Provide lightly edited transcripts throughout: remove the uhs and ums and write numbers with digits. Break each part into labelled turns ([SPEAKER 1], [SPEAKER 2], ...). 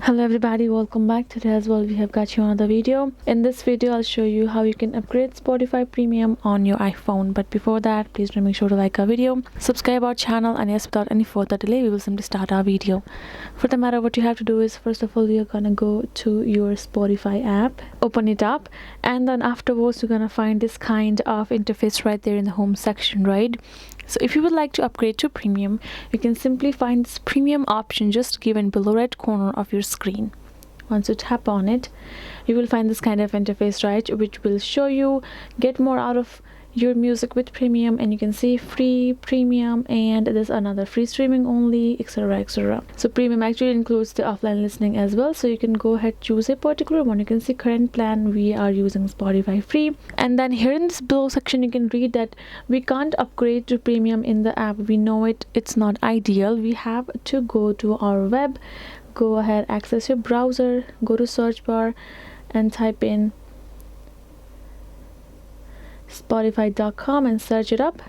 [SPEAKER 1] Hello everybody, welcome back. Today as well we have got you another video. In this video I'll show you how you can upgrade Spotify Premium on your iPhone. But before that, please make sure to like our video, subscribe our channel, and yes, without any further delay we will simply start our video. For the matter, what you have to do is, first of all, you're gonna go to your Spotify app, open it up, and then afterwards you're gonna find this kind of interface right there in the home section, right? So if you would like to upgrade to premium, you can simply find this premium option just given below right corner of your screen. Once you tap on it, you will find this kind of interface, right, which will show you get more out of your music with premium, and you can see free, premium, and there's another free streaming only, etc, etc. So premium actually includes the offline listening as well, so you can go ahead, choose a particular one. You can see current plan, we are using Spotify free, and then here in this below section you can read that we can't upgrade to premium in the app. We know it's not ideal. We have to go to our web. Go ahead, access your browser, go to search bar and type in spotify.com and search it up,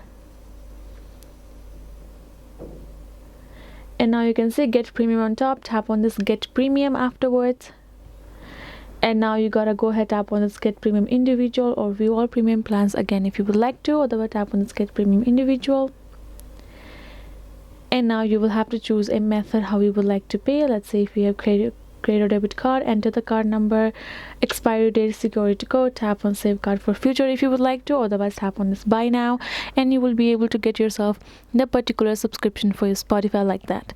[SPEAKER 1] and now you can see get premium on top. Tap on this get premium afterwards, and now you gotta go ahead, tap on this get premium individual or view all premium plans again if you would like to. Otherwise, tap on this get premium individual, and now you will have to choose a method how you would like to pay. Let's say if you have credit or debit card, enter the card number, expiry date, security code, tap on save card for future if you would like to. Otherwise, tap on this buy now, and you will be able to get yourself the particular subscription for your Spotify like that.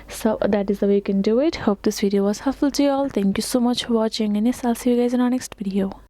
[SPEAKER 1] So that is the way you can do it. Hope this video was helpful to you all. Thank you so much for watching, and yes, I'll see you guys in our next video.